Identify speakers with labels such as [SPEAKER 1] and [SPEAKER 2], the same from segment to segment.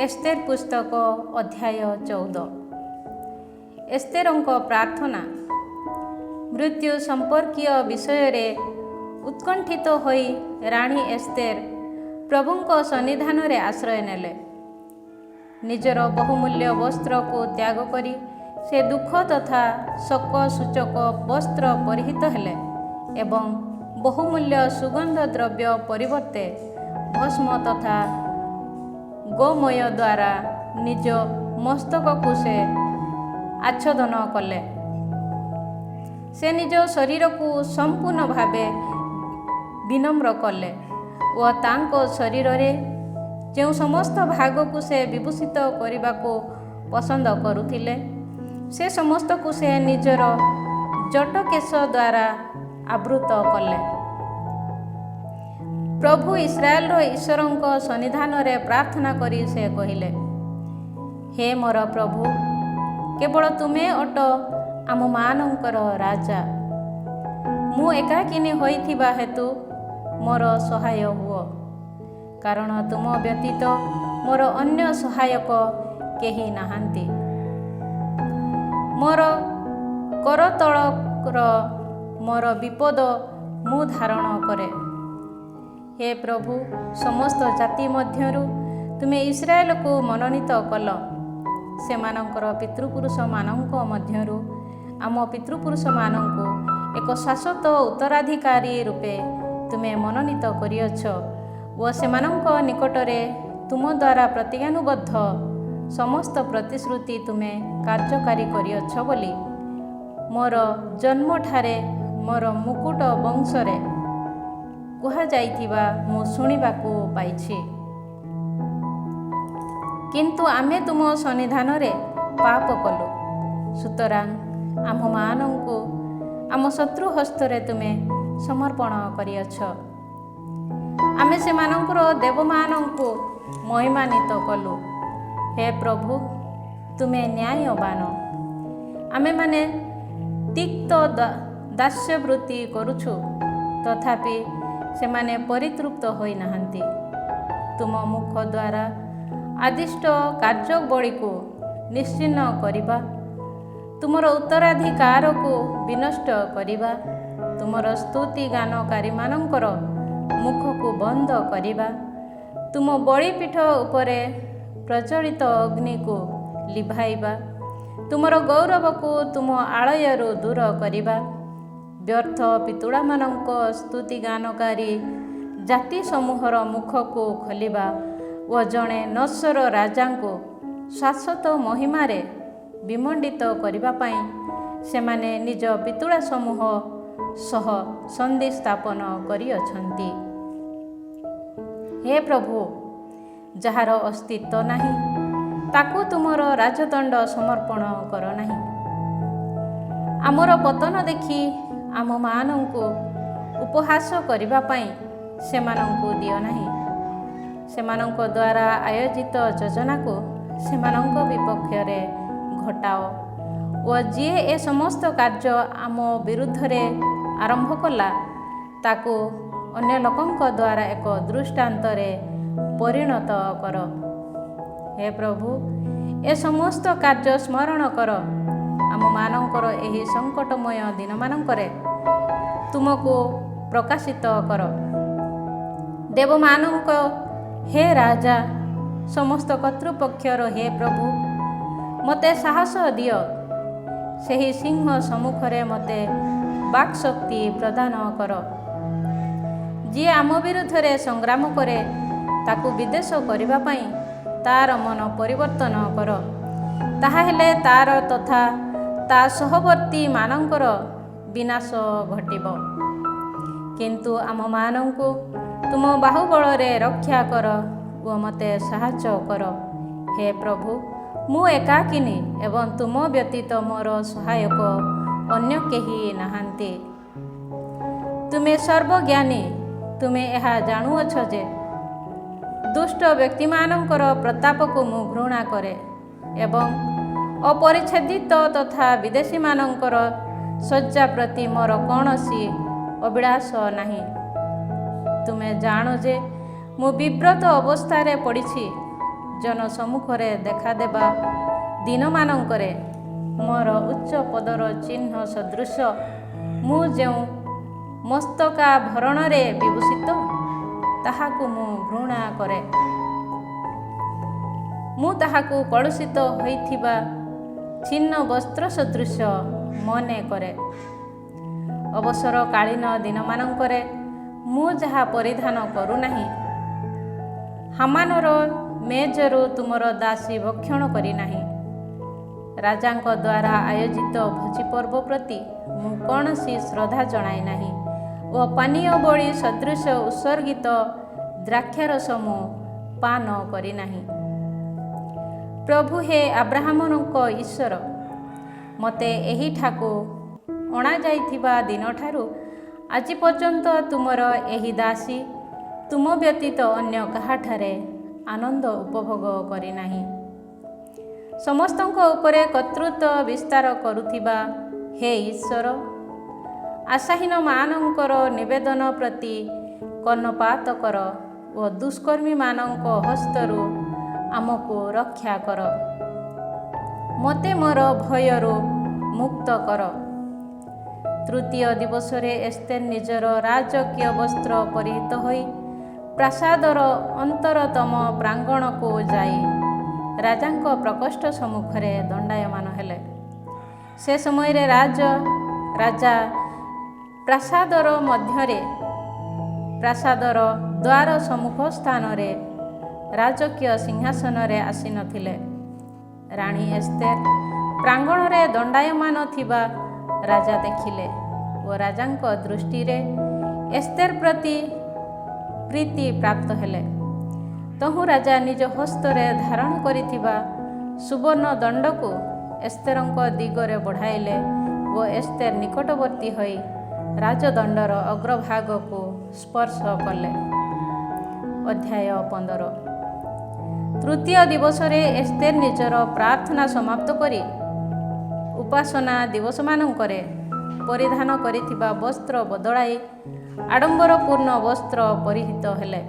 [SPEAKER 1] Esther पुस्तक अध्याय 14। एस्तेरଙ୍କ प्रार्थना। मृत्यु संपर्कीय विषय रे उत्कंठित होई राणी एस्तेर प्रभुଙ୍କ सन्निधान रे आश्रय नेले। निजर बहुमूल्य वस्त्र को त्याग करी से दुख तथा शोक सूचक वस्त्र परिहित हेले एवं बहुमूल्य सुगंध द्रव्य परिवर्ते भस्म तथा गोमय द्वारा निज मस्तक को से आच्छादन कले। से निज शरीर को संपूर्ण भावे विनम्र कले और तांको शरीर रे जो समस्त भाग को से विभूषित करने को पसंद करुथिले से समस्त को से निजर जटकेश द्वारा आवृत कले। प्रभु इस्राएल ईश्वर सन्निधान रे प्रार्थना करी से कहिले, हे मोर प्रभु, केवल तुमे अट आम मानकर राजा। मु एकाकिनी होइथिबा हेतु मोर सहाय हुओ, कारण तुम व्यतीत मोर अन्य सहायक केही नाहांती। मोर करतलर मोर विपद मु धारण करे। हे प्रभु, समस्त जाति मध्यरु तुमे इस्राएल को मनोनीत कल। सेमानंकर पितृपुरुष मानंक मध्यरु आम पितृपुरुष मानंको एक शाश्वत उत्तराधिकारी रूपे तुमे मनोनीत करियछ व सेमानंक निकटरे तुम द्वारा प्रतिज्ञानुबद्ध समस्त प्रतिश्रुति तुमे कार्यकारी करियछ बोली मोर जन्म ठारे मोर मुकुट वंशरे कुहा जाइथिबा मु शुणिबाकू पाइछि। किंतु आमे तुम सन्निधान रे पाप कलु, सुतरां आम मानंकु आम शत्रु हस्तरे तुमे समर्पण करियछ। आमे से मानंकर देवमानंकु महिमान्वित कलु। हे प्रभु, तुमे न्यायवान। आमे माने तिक्त दास्यवृत्ति करुछु, तथापि सेमाने परितृप्त होई नाहंती। तुम मुख द्वारा आदिष्ट कार्यावली को निश्चिन्न करिबा, तुमर उत्तराधिकार को विनष्ट करिबा, तुमर स्तुति गानकारी मानंकर मुख को बंद करिबा, तुम बलिपीठ उपरे प्रज्वलित अग्नि को लिभाइबा, तुमर गौरव को तुम आलयरु दूर करिबा, व्यर्थ पितुड़ा मानक स्तुति गानकारी जाति समूहर मुख को खोलिबा व जड़े नश्वर राजा को शाश्वत महिमारे विमंडित करिबा पाई सेमाने निज पितुड़ा समूह सह संधि स्थापन करिअछंती। हे प्रभु, जार अस्तित्व नाही ताकू तुमर राजदंड समर्पण कर नाही। आमर पतन देखी आम मानंकु उपहास करिबा पाई सेमानंकु दियो नाही। सेमानंक द्वारा आयोजित योजना को सेमानंक विपक्ष रे घटाओ व जे ए समस्त कार्य आम विरुद्ध रे आरंभ कला ताकू अन्य लोकंक द्वारा एक दृष्टांत रे परिणत कर। हे प्रभु, ए समस्त कार्य स्मरण कर। आम मानंकर एही संकटमय दिन मानंकरे तुमको प्रकाशित कर। देव मानंक हे राजा, समस्त कर्तृपक्षर हे प्रभु, मते साहस दियो। सेही सिंह सम्मुखरे मते वाक् शक्ति प्रदान कर। जी आम विरुद्ध रे संग्राम करे ताकू विदेश करिबा पाई तार मन परिवर्तन कर। ताहा हेले तार तथा ता सहवर्ती मानंकर विनाश घटिबो। किंतु आम मानंकु तुम बाहुबल रे रक्षा कर व मते साहाय्य कर। हे प्रभु, मु एकाकिनी एवं तुम व्यतीत मोर सहायक अन्य केही नाहांती। तुमे सर्वज्ञानी, तुमे एहा जानुअछ जे दुष्ट व्यक्ति मानंकर प्रताप को मु घृणा करे एवं अपरिच्छेदित तथा विदेशी मानंकर शଯ୍ୟା प्रति मोर कौनसी अभिलाष नाही। तुमे जानो जे मु विव्रत अवस्था रे पड़िछि, ଜନସମ୍ମୁଖରେ ଦେଖାଦେବା ଦିନମାନଙ୍କରେ ମୋର ଉଚ୍ଚ ପଦର ଚିହ୍ନ ସଦୃଶ ମୁଁ ଯେଉଁ ମସ୍ତକାଭରଣରେ ବିଭୂଷିତ, ତାହାକୁ ମୁଁ ଘୃଣା କରେ। ମୁଁ ତାହାକୁ କଳୁଷିତ ହୋଇଥିବା ଛିନ୍ନ ବସ୍ତ୍ର ସଦୃଶ ମନେ କରେ। ଅବସରକାଳୀନ ଦିନମାନଙ୍କରେ ମୁଁ ଯାହା ପରିଧାନ କରୁନାହିଁ, ହାମାନର ମେଜରୁ ତୁମର ଦାସୀ ଭକ୍ଷଣ କରିନାହିଁ। ରାଜାଙ୍କ ଦ୍ୱାରା ଆୟୋଜିତ ଭୋଜିପର୍ବ ପ୍ରତି ମୁଁ କୌଣସି ଶ୍ରଦ୍ଧା ଜଣାଇ ନାହିଁ ଓ ପାନୀୟ ବଳି ସଦୃଶ ଉତ୍ସର୍ଗିତ ଦ୍ରାକ୍ଷାରସ ମୁଁ ପାନ କରିନାହିଁ। ପ୍ରଭୁ ହେ ଆବ୍ରାହମଙ୍କ ଈଶ୍ୱର, ମୋତେ ଏହିଠାକୁ ଅଣାଯାଇଥିବା ଦିନଠାରୁ ଆଜି ପର୍ଯ୍ୟନ୍ତ ତୁମର ଏହି ଦାସୀ ତୁମ ବ୍ୟତୀତ ଅନ୍ୟ କାହାଠାରେ ଆନନ୍ଦ ଉପଭୋଗ କରିନାହିଁ। ସମସ୍ତଙ୍କ ଉପରେ କର୍ତ୍ତୃତ୍ୱ ବିସ୍ତାର କରୁଥିବା ହେ ଈଶ୍ୱର, ଆଶାହୀନମାନଙ୍କର ନିବେଦନ ପ୍ରତି କର୍ଣ୍ଣପାତ କର ଓ ଦୁଷ୍କର୍ମୀମାନଙ୍କ ହସ୍ତରୁ ଆମକୁ ରକ୍ଷା କର। ମୋତେ ମୋର ଭୟରୁ ମୁକ୍ତ କର। ତୃତୀୟ ଦିବସରେ ଏସ୍ତେର ନିଜର ରାଜକୀୟ ବସ୍ତ୍ର ପରିହିତ ହୋଇ ପ୍ରାସାଦର ଅନ୍ତରତମ ପ୍ରାଙ୍ଗଣକୁ ଯାଇ ରାଜାଙ୍କ ପ୍ରକୋଷ୍ଠ ସମ୍ମୁଖରେ ଦଣ୍ଡାୟମାନ ହେଲେ। ସେ ସମୟରେ ରାଜା ପ୍ରାସାଦର ମଧ୍ୟରେ ପ୍ରାସାଦର ଦ୍ୱାର ସମ୍ମୁଖ ସ୍ଥାନରେ ରାଜକୀୟ ସିଂହାସନରେ ଆସିନଥିଲେ। ରାଣୀ ଏସ୍ତେର ପ୍ରାଙ୍ଗଣରେ ଦଣ୍ଡାୟମାନ ଥିବା ରାଜା ଦେଖିଲେ ଓ ରାଜାଙ୍କ ଦୃଷ୍ଟିରେ ଏସ୍ତେର ପ୍ରତି ପ୍ରୀତି ପ୍ରାପ୍ତ ହେଲେ। ତହୁଁ ରାଜା ନିଜ ହସ୍ତରେ ଧାରଣ କରିଥିବା ସୁବର୍ଣ୍ଣ ଦଣ୍ଡକୁ ଏସ୍ତେରଙ୍କ ଦିଗରେ ବଢ଼ାଇଲେ ଓ ଏସ୍ତେର ନିକଟବର୍ତ୍ତୀ ହୋଇ ରାଜଦଣ୍ଡର ଅଗ୍ରଭାଗକୁ ସ୍ପର୍ଶ କଲେ। ଅଧ୍ୟାୟ 15। ତୃତୀୟ ଦିବସରେ ଏସ୍ତେର ନିଜର ପ୍ରାର୍ଥନା ସମାପ୍ତ କରି ଉପାସନା ଦିବସମାନଙ୍କରେ ପରିଧାନ କରିଥିବା ବସ୍ତ୍ର ବଦଳାଇ ଆଡ଼ମ୍ବରପୂର୍ଣ୍ଣ ବସ୍ତ୍ର ପରିହିତ ହେଲେ।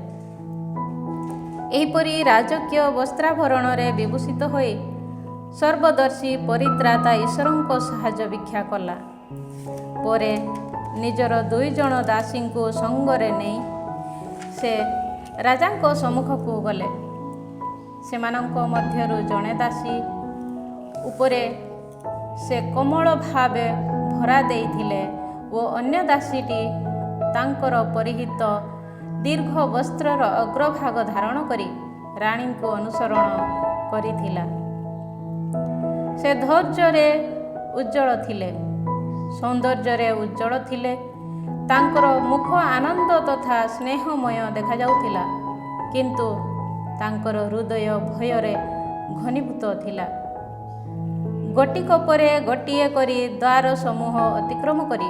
[SPEAKER 1] ଏହିପରି ରାଜକୀୟ ବସ୍ତ୍ରାଭରଣରେ ବିଭୂଷିତ ହୋଇ ସର୍ବଦର୍ଶୀ ପରିତ୍ରାତା ଈଶ୍ୱରଙ୍କ ସାହାଯ୍ୟ ଭିକ୍ଷା କଲା। ପରେ ନିଜର 2 ଜଣ ଦାସୀଙ୍କୁ ସଙ୍ଗରେ ନେଇ ସେ ରାଜାଙ୍କ ସମ୍ମୁଖକୁ ଗଲେ। ସେମାନଙ୍କ ମଧ୍ୟରୁ ଜଣେ ଦାସୀ ଉପରେ ସେ କୋମଳ ଭାବେ ଭରା ଦେଇଥିଲେ ଓ ଅନ୍ୟ ଦାସୀଟି ତାଙ୍କର ପରିହିତ ଦୀର୍ଘ ବସ୍ତ୍ରର ଅଗ୍ରଭାଗ ଧାରଣ କରି ରାଣୀଙ୍କୁ ଅନୁସରଣ କରିଥିଲା। ସେ ଧୈର୍ଯ୍ୟରେ ଉଜ୍ଜଳ ଥିଲେ, ସୌନ୍ଦର୍ଯ୍ୟରେ ଉଜ୍ଜଳ ଥିଲେ। ତାଙ୍କର ମୁଖ ଆନନ୍ଦ ତଥା ସ୍ନେହମୟ ଦେଖାଯାଉଥିଲା, କିନ୍ତୁ ତାଙ୍କର ହୃଦୟ ଭୟରେ ଘନୀଭୂତ ଥିଲା। ଗୋଟିକ ପରେ ଗୋଟିଏ କରି ଦ୍ୱାର ସମୂହ ଅତିକ୍ରମ କରି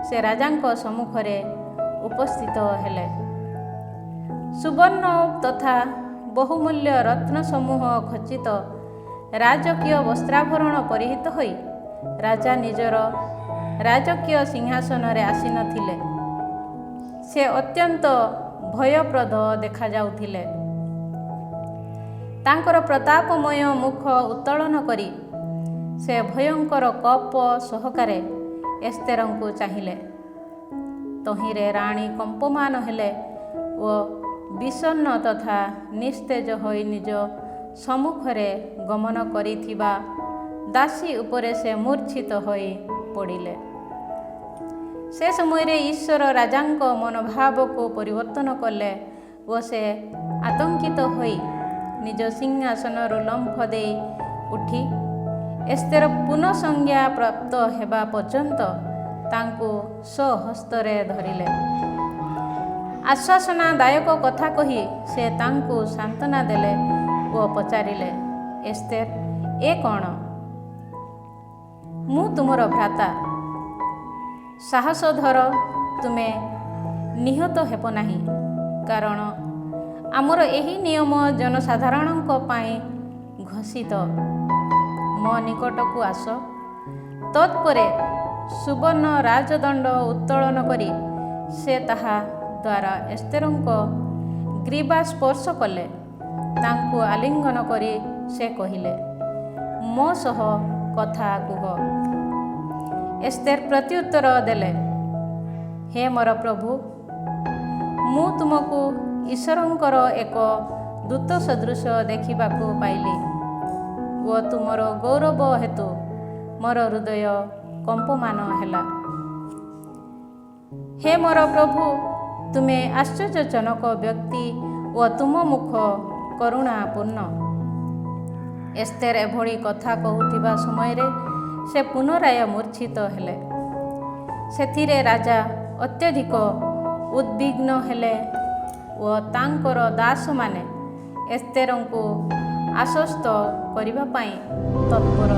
[SPEAKER 1] ସେ ରାଜାଙ୍କ ସମ୍ମୁଖରେ ଉପସ୍ଥିତ ହେଲେ। ସୁବର୍ଣ୍ଣ ତଥା ବହୁମୂଲ୍ୟ ରତ୍ନ ସମୂହ ଖଚିତ ରାଜକୀୟ ବସ୍ତ୍ରାଭରଣ ପରିହିତ ହୋଇ ରାଜା ନିଜର ରାଜକୀୟ ସିଂହାସନରେ ଆସିନଥିଲେ। ସେ ଅତ୍ୟନ୍ତ ଭୟପ୍ରଦ ଦେଖାଯାଉଥିଲେ। ତାଙ୍କର ପ୍ରତାପମୟ ମୁଖ ଉତ୍ତୋଳନ କରି ସେ ଭୟଙ୍କର କୋପ ସହକାରେ ଏସ୍ତେରଙ୍କୁ ଚାହିଁଲେ। ତହିଁରେ ରାଣୀ କମ୍ପମାନ ହେଲେ ଓ ବିଷଣ୍ଣ ତଥା ନିସ୍ତେଜ ହୋଇ ନିଜ ସମ୍ମୁଖରେ ଗମନ କରିଥିବା ଦାସୀ ଉପରେ ସେ ମୂର୍ଚ୍ଛିତ ହୋଇ ପଡ଼ିଲେ। ସେ ସମୟରେ ଈଶ୍ୱର ରାଜାଙ୍କ ମନୋଭାବକୁ ପରିବର୍ତ୍ତନ କଲେ ଓ ସେ ଆତଙ୍କିତ ହୋଇ ନିଜ ସିଂହାସନରୁ ଲମ୍ଫ ଦେଇ ଉଠି ଏସ୍ତେର ପୁନଃ ସଂଜ୍ଞା ପ୍ରାପ୍ତ ହେବା ପର୍ଯ୍ୟନ୍ତ ତାଙ୍କୁ ସ୍ୱହସ୍ତରେ ଧରିଲେ। ଆଶ୍ୱାସନାଦାୟକ କଥା କହି ସେ ତାଙ୍କୁ ସାନ୍ତ୍ୱନା ଦେଲେ ଓ ପଚାରିଲେ, ଏସ୍ତେର, ଏ କ'ଣ? ମୁଁ ତୁମର ଭ୍ରାତା। ସାହସ ଧର, ତୁମେ ନିହତ ହେବ ନାହିଁ, କାରଣ ଆମର ଏହି ନିୟମ ଜନସାଧାରଣଙ୍କ ପାଇଁ ଘୋଷିତ। ମୋ ନିକଟକୁ ଆସ। ତତ୍ପରେ ସୁବର୍ଣ୍ଣ ରାଜଦଣ୍ଡ ଉତ୍ତୋଳନ କରି ସେ ତାହା ଦ୍ୱାରା ଏସ୍ତେରଙ୍କ ଗ୍ରୀବା ସ୍ପର୍ଶ କଲେ। ତାଙ୍କୁ ଆଲିଙ୍ଗନ କରି ସେ କହିଲେ, ମୋ ସହ କଥା କୁହ। ଏସ୍ତେର ପ୍ରତ୍ୟୁତ୍ତର ଦେଲେ, ହେ ମୋର ପ୍ରଭୁ, ମୁଁ ତୁମକୁ ଈଶ୍ୱରଙ୍କର ଏକ ଦୂତ ସଦୃଶ ଦେଖିବାକୁ ପାଇଲି ଓ ତୁମର ଗୌରବ ହେତୁ ମୋର ହୃଦୟ କମ୍ପମାନ ହେଲା। ହେ ମୋର ପ୍ରଭୁ, ତୁମେ ଆଶ୍ଚର୍ଯ୍ୟଜନକ ବ୍ୟକ୍ତି ଓ ତୁମ ମୁଖ କରୁଣାପୂର୍ଣ୍ଣ। ଏସ୍ତେର ଏଭଳି କଥା କହୁଥିବା ସମୟରେ ସେ ପୁନରାୟ ମୂର୍ଚ୍ଛିତ ହେଲେ। ସେଥିରେ ରାଜା ଅତ୍ୟଧିକ ଉଦ୍ବିଗ୍ନ ହେଲେ ଓ ତାଙ୍କର ଦାସମାନେ ଏସ୍ତେରଙ୍କୁ ଆଶ୍ୱସ୍ତ କରିବା ପାଇଁ ତତ୍ପର